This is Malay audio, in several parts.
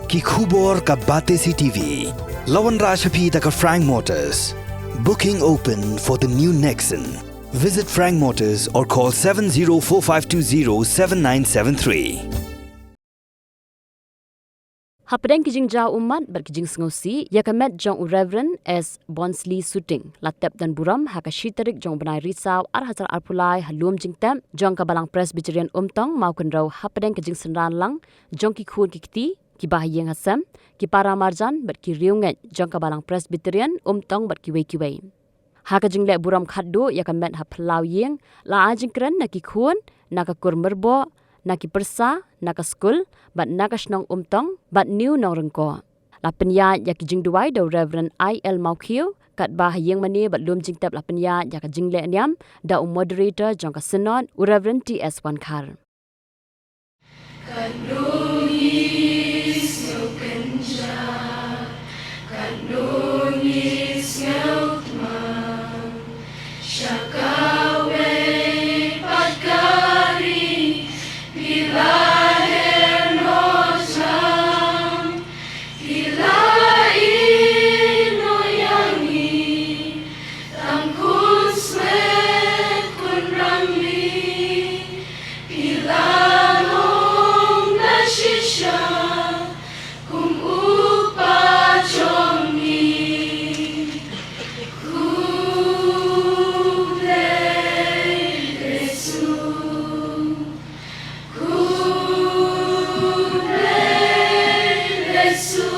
Ki khubor ka bate si TV. Lawan Rashapi taka Frank Motors. Booking open for the new Nexon. Visit Frank Motors or call 7045207973. Hapdeng kijing jau umat berkijing sengosi yakamet jong Reverend S. Bonsley Suting latep Donburom hakashitarik jong benai risau arhajar arpulai halum jingtem jong kabalang Presbyterian umtong maukun rau hapdeng kijing senran lang jong ki khun kikti ki bahayeng hasam ki para marjan berki riunget jong kabalang Presbyterian umtong berki wei hakajing le buram khaddo yakamet haplau yeng la ajing kren na ki khun na ka kur merbo naki persa, naka skul, bat naka snong umtong, bat new nong rengko. La penya yak jing duai do Reverend I.L. Maukhiu, kat bah yang mani bat lum jing tap la penya yak jing le niam, da moderator jong ka synod, Reverend T.S. Wankar. Kanungis kenja, kanungis ngeltman, syakawe padkari, lahir nojam, no yangi, tangkun smet kun rami, pilanong nashisha, kum upa jongi, kuble Yesu.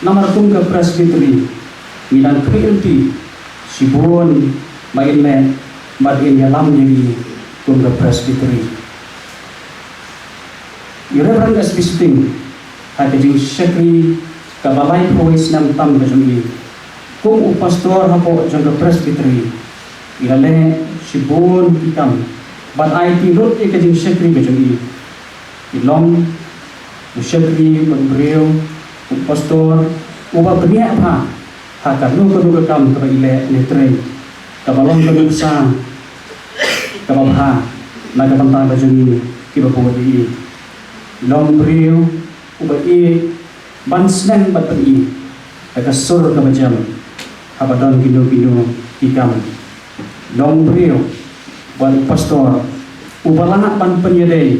Namar tungga presbytery milan PLP sibon mailme madin yalam jadi tungga presbytery Reverend S. Suting hakajing sekri kabalai prois nam tam kajungi kum upastor hapo jangga presbytery ilale sibon ikam ban IT road ekajing sekri kajungi ilong sekri berbreu pastor uba berniat apa hakar nu kedua kam ke ile letre kabalong kedua sa kababha naga bantang bajuni kiba podi long brio uba e bansnen batri ka sur ka bajam abadon gido ikam long brio ban pastor uba lanak ban penyedai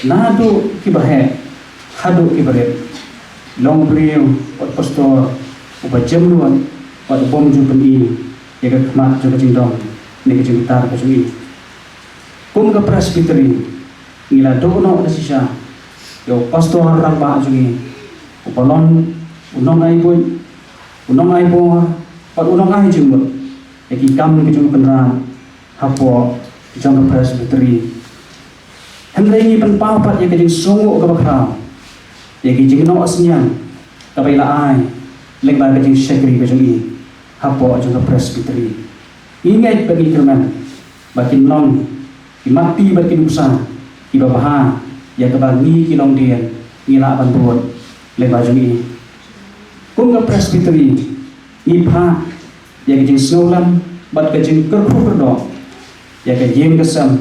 nadu kibahe hadu kibaret long brio wat pastor uba jamluan wat bom jumpeni ya kena juga cindong ni kecintar kesui kum ke presbytery ngila dono desisa yo pastor ramba jungi upalon unong ai pat unong ai jumut eki kam kejung penran hapo jong ke presbytery hendrai pen papat ya kejing sungu ke bakra ya kejing no asnyang kabaila ai lengba kajing sekri kajing i hapo jangka presbytery ingat bagi kerman bagi nong imati bagi nusa ibabaha ya kebangi kinong dia ila bantuan lengba jang i kum ke presbytery ipha ya kajing snolam bat kajing kerku kerdo ya kajing kesam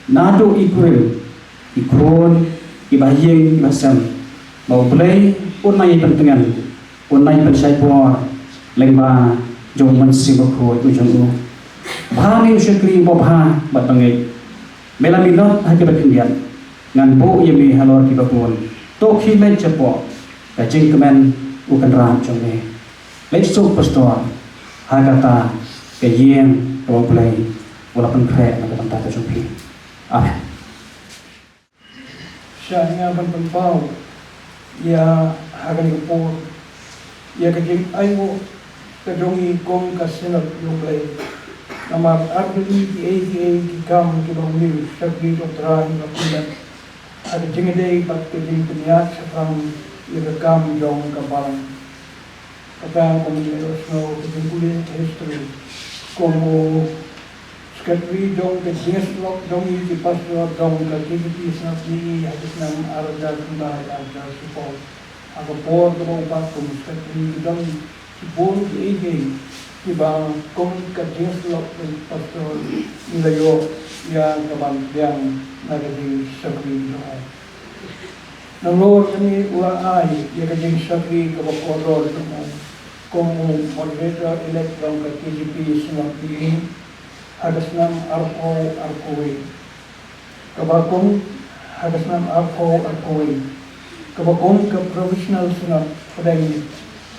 nado ikuril ikron ibahing ibasam mau play pun mai pentengan pun mai pensai por lengba jong man sibakho tu jong u bhani sekri bo bha bat bangai mela minot ha ke bathian ngan bo yemi halor ki babon to khi lai chapo ka jing kemen u kan ram jong ne lai so pastor ha kata ke yen to play wala pen kre na kan ta ta jong pi amen Saya berpau ya akan kepor ya kejeng ayo kejongi kong kasenat yung lay nama abdi di kam kibang mil sabdi dokteran kapilan ada jengedei bat kejeng peniat sekarang ya kam jong kapalang kata komunikasi snow kejeng kulit history komo Sekali jong ke jenis lok jong di pastor jong ke KPP snap ni habis nam arja kembali arja support aku por ke bawah kum sekali jong support ini di bawah kom ke jenis lok di pastor nilayo yang kawan yang ada di sekali jong nalor ini ulang ai ya ke jenis sekali ke bawah koror kom moderator elect jong ke KPP snap ni hadas nam arkowe kabakong hadas nam arkowe kabakong ke professional sunat padang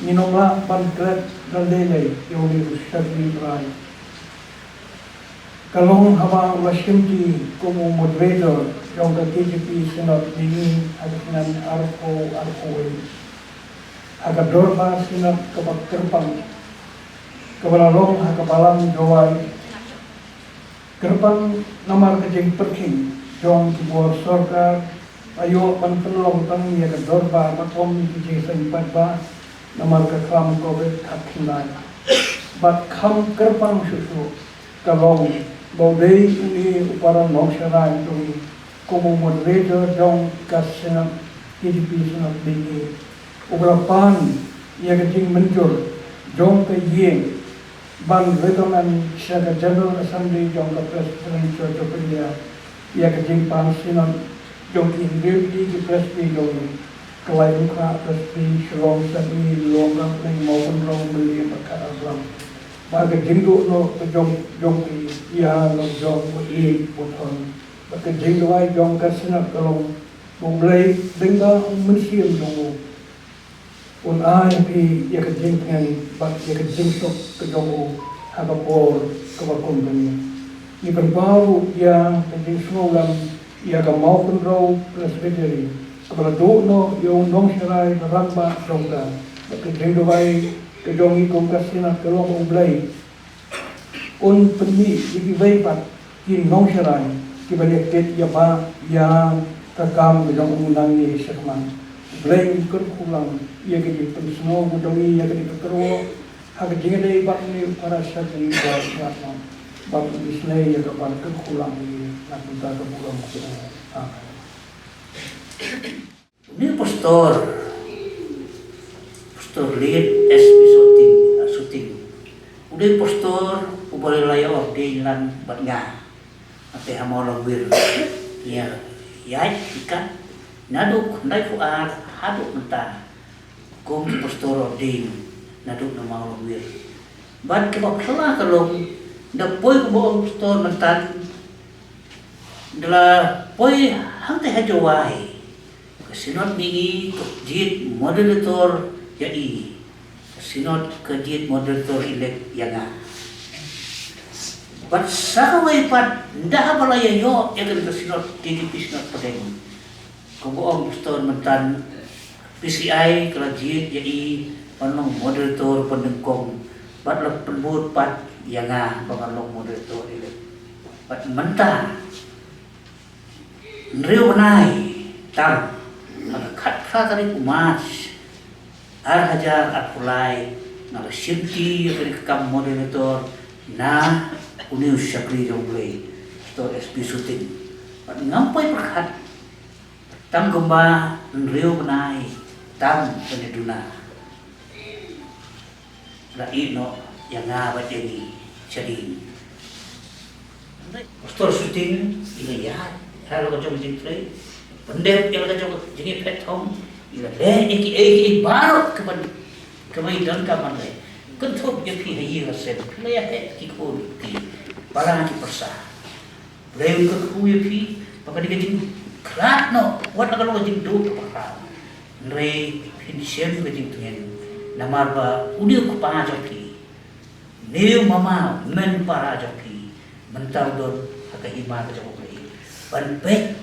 ninongla pankret daldele yoni ushabni rai kalong haba washimti como moderator yung KGP sunat ini hadas nam arkowe agadorba sunat kabak terpang kabalalong hakabalang jawai Gerbang nomor kejeng perking jong kibuar sorga ayo pan penolong tang ya ke dorba makom kejeng sempat ba nomor ke kam covid hakilai bat kam gerbang susu kalong baudei ini upara noksara itu komo moderator jong kasena KDP sunat bini ubrapan ya kejeng mencur jong ke yeng Ban Redoman Shaga General Assembly Jong the President Church of India Ya Kajing Pan Sinon Jong Indir Di Presby Jong Kalai Mukha Presby Shalom Sabi Longang Neng Maupun Long Beli Maka Abram Baga Jingdo No Jong Ya Long Jong Wai Boton Baga Jingdo Wai Jong Kasinat Kalong Bonglai Denga Mensiam Jong Un ai pi ya kejeng dengan bak ya kejeng sok kejomo hagapor kabakon kami. Ni berbau ya kejeng semulam ya kamau penrau presbytery. Kepala dono yung nong serai ramba songka. Kejeng doai kejongi kongkasina kelong umblay. Un penni dikibai pat kin nong serai kibalik ket ya ba ya kakam kejong umunangi sekman. Blame kurkulang ia kini pensno budongi ia kini perkero hak jingade bat ni para syakri buat ratna bat disney ia kapan kurkulang ni nak minta kebulang ku Ini pastor lead SP Suting udah pastor ubari laya ordi lan bat nga ate hamolo wir ya ikan naduk ndai fuar haduk menta kom pastor din naduk na mau wir ban ke bak salah kalong da poi ko bo pastor mentan dala poi hante hajawai kasinot bingi jit moderator yai kasinot ke jit moderator elect yanga bat sakawai pat ndah balaya yo yagan kasinot TDP sinot padeng Kubuang pastor mentan PCI kelajit jadi panong moderator pendengkong bat le penbut pat yanga pangalong moderator ile bat mentan nriu benai tam kat tadi umas hajar apulai nala shirki kam moderator na uniu syakri jongle to SP Suting ngampai perhat tam gomba nrio benai tam peneduna la ino yang ngabat jadi jadi pastor Suting ini ya kalau kau coba jadi pendep yang kau coba jadi petong ila le iki baru keman dan kaman le kentuk je pi hayi rasen le ya ki ko ki parang ki persa le ko ku ye pi papa di kajing krat no wat akan lo jing do pa re pin shem ko jing tuen namar ba udi ko pa jo pi ne mama men para jo pi mentar don ka hima ka jo pi ban pe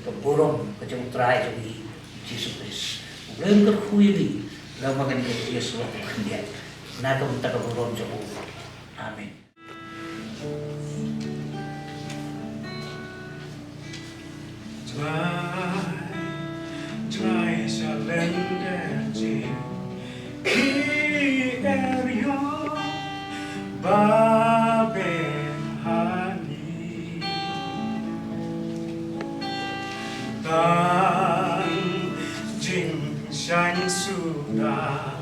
ko borong ka jo try jo pi Jesus Christ. Belum kerkui ni, lama kan kita Yesus dia. Nak kita berdoa jauh. Amin. Try surrender area babe hani Shine sudah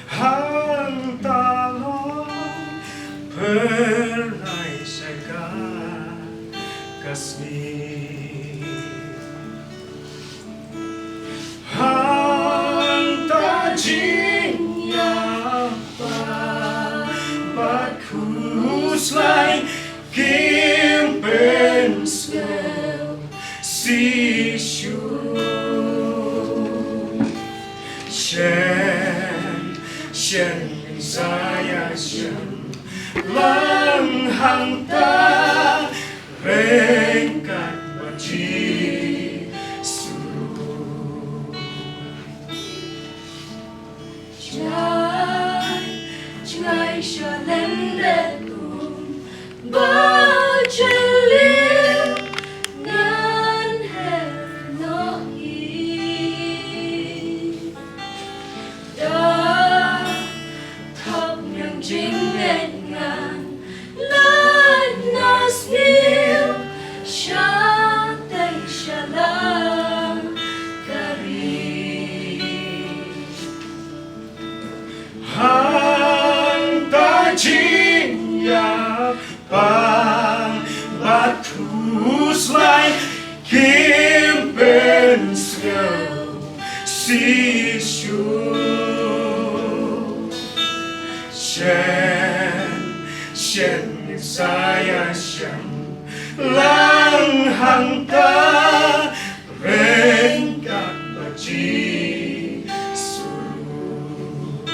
hantalong perai segar kasih hanta jinya bagus lai kimpen si Shen saya shen lang hanta rengkat baji suruh Jai shalem lekum bajelim nan hef no Bagus like kimpen si Shen saya shen lang hanta rengkat baji suruh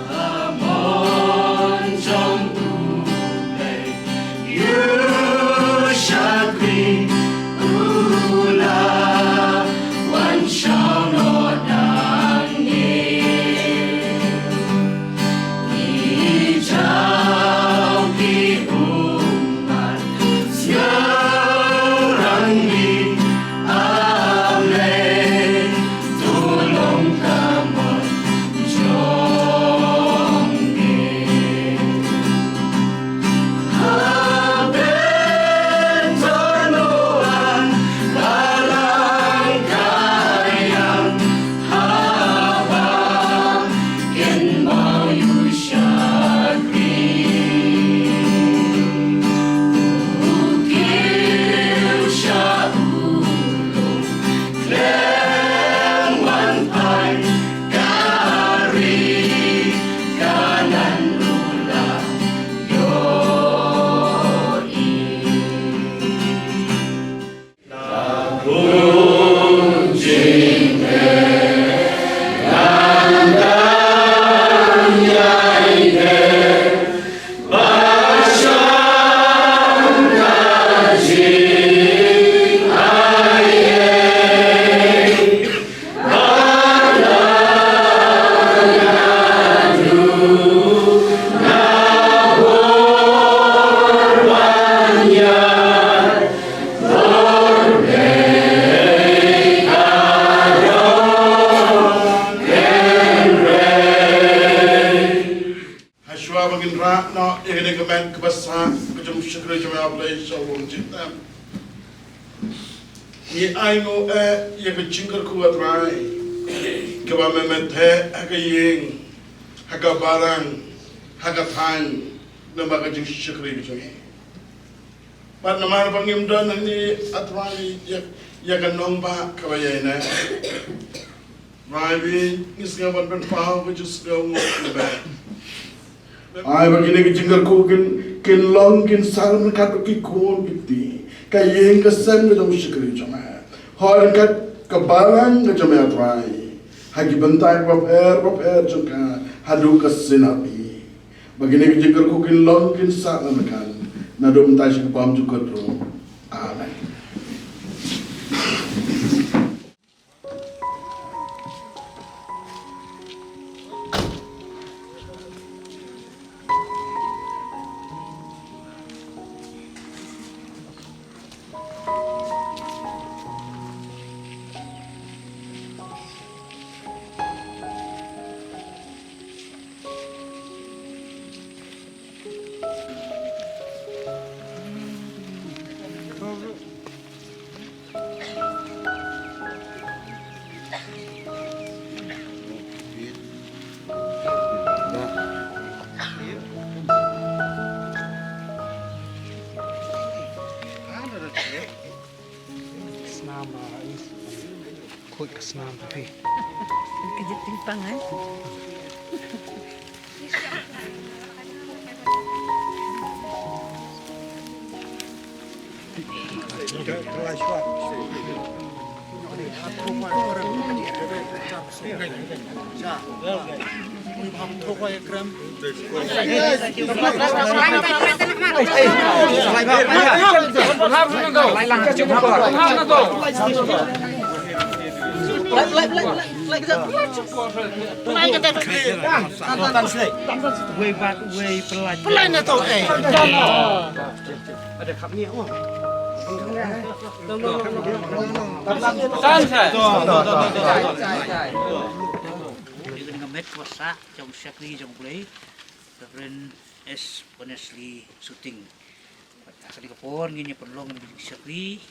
Kamon trong tule you shall be ula one shall not die yang ini kemen kebasan kejum syukur jemaah play shalom cinta. Ni aingo yang kecingkar kuat rai. Keba memet hagaying hagabarang hagatang nama kejum syukur jemaah. Pat nama pangimdan ini atrai ya kanong ba kabayana. Rai ngisgawan penpau kejus gaung leba. Ay begini kejingkar ku kin long kin salam kat ki kon gitu. Kayeng kesan kejum syukur jemaah. Hal kat kebalang kejum atrai. Hagi bentai bab juga hadu kesinapi. Begini kejingkar ku kin long kin salam kan. Nado mentai sekepam juga tu. Amen. Kut kesenam tapi. Kejut timpang kan? Met kuasa jong syakri jong play Reverend S honestly Suting. Asal kapon ngini perlong ng syakri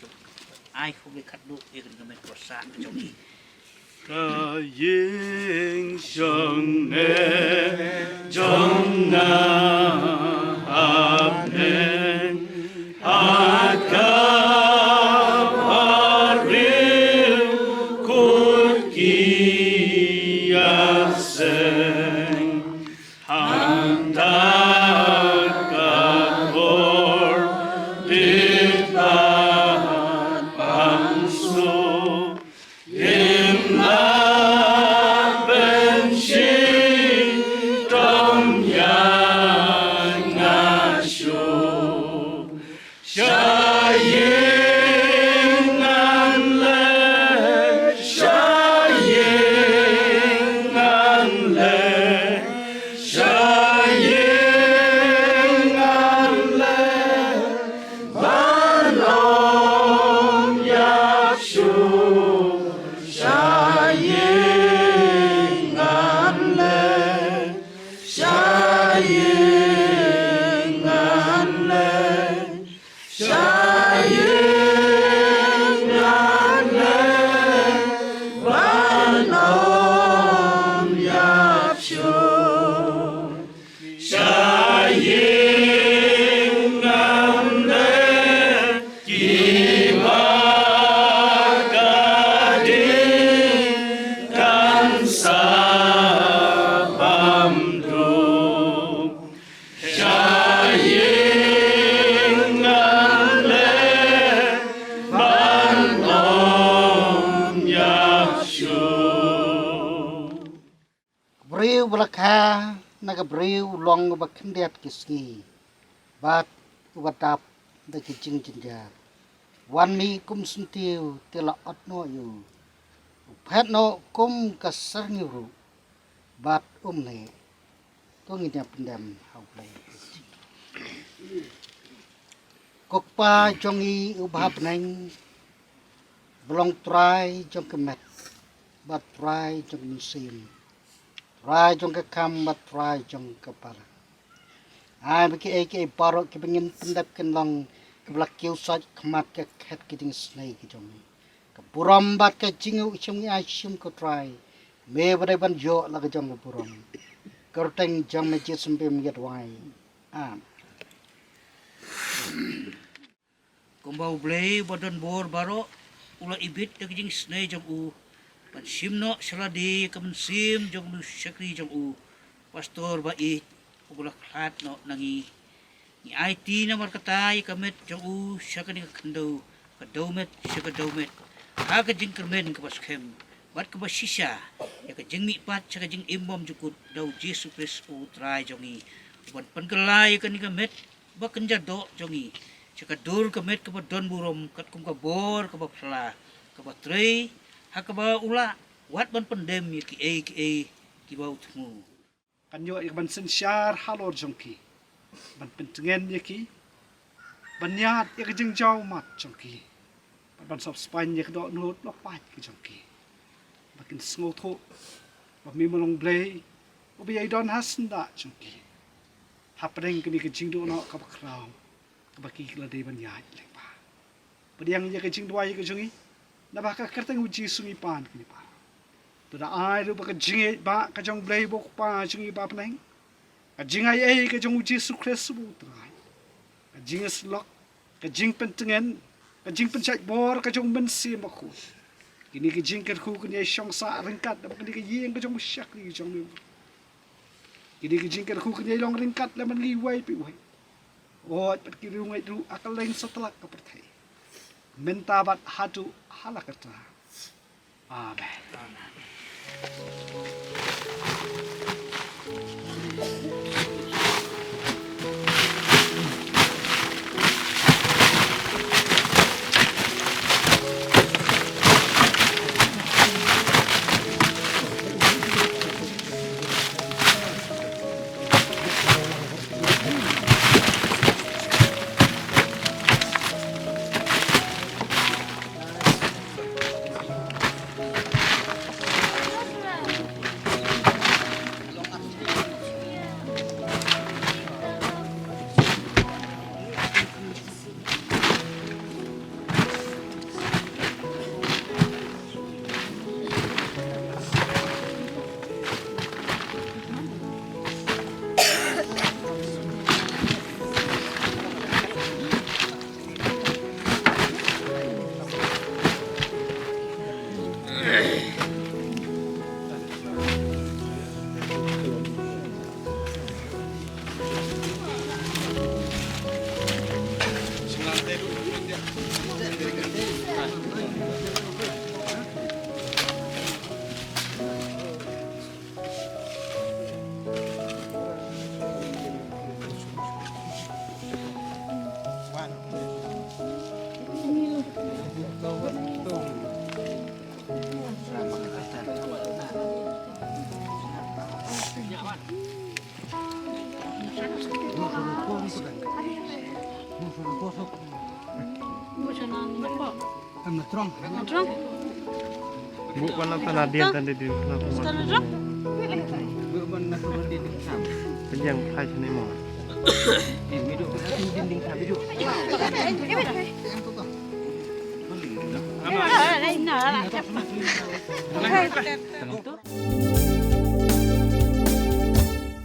ai ko kat do ikan met kuasa jong ni. Kayeng siyang jong na amen at kaparil kut kiyaseng handag kabor ditan pangso Beriu belakang naga beriu long bakendiat kiski bat wadap da kijing jinjar wan mi kum sentiu tela atno yu phet no kum kasar nyuru bat ne to nginya pendam hauplai kokpa jongi ubhap nang belong try jong kemet bat try jong musim try jong ke kam bat try jong kepala Ai bagi ai parok ke pengin pendap ken long ke belak kiu sat kemat ke ket ke ding snai ke jong. Ke buram bat ke jingu ichum ni asyum ko try. Me badai ban jo la ke jong ke buram. Kerteng jong me jit sempe miat wai. Kumbau blay badan bor baro ula ibit de jing snai jong u. Pan sim no seladi kamen sim jong nu syakri jong u. Pastor ba i ula khat no nangi. Ni IT na markatai kamet jong u syakani kendo kadomet syakadomet. Ha ka jing kermen ke paskem. Bat ke basisha ya ka jing mi pat syaka jing imam jukut dau Yesus Kristus u trai jongi. Ban pengelai ka ni kamet ba kenja do jongi. Syaka dur kamet ke Donburom kat kum ka bor ke pla ke trei ha ka ba ula wat ban pendem ya ki bau tmu. Kanyo ikban sen syar halor jongki. Ban pentengen yaki. Banyat ya kejeng jauh mat jongki. Ban sop span ya kedok nut lopat ke jongki. Bakin sengotho. Bami melong blay. Obi ai don hasnda jongki. Hapring kini kejeng do no kabakrau. Kabaki kelade banyat lepa. Padiang ya kejeng dua ya kejongi. Nabaka kerteng uji sungi pan kini pa. Tuda ai ru ba kejeng ba kajong blay bok pa jungi ba peneng. Kajing ai kajong uji sukres subu trai. Kajing slok, kajing pentengen, kajing pencak bor, kajong mensi maku. Kini kajing kerku kini syong sa ringkat, dapat kini kajing kajong musyak ni kajong ni. Kini kajing kerku kini long ringkat, laman liwai piwai. Oh, pat kiri rungai dulu akal lain setelah kepertai. Mentabat hadu halakata. Amen. Bu mana tanadian tadi di belakang. Penjang hai sini mau. Dinding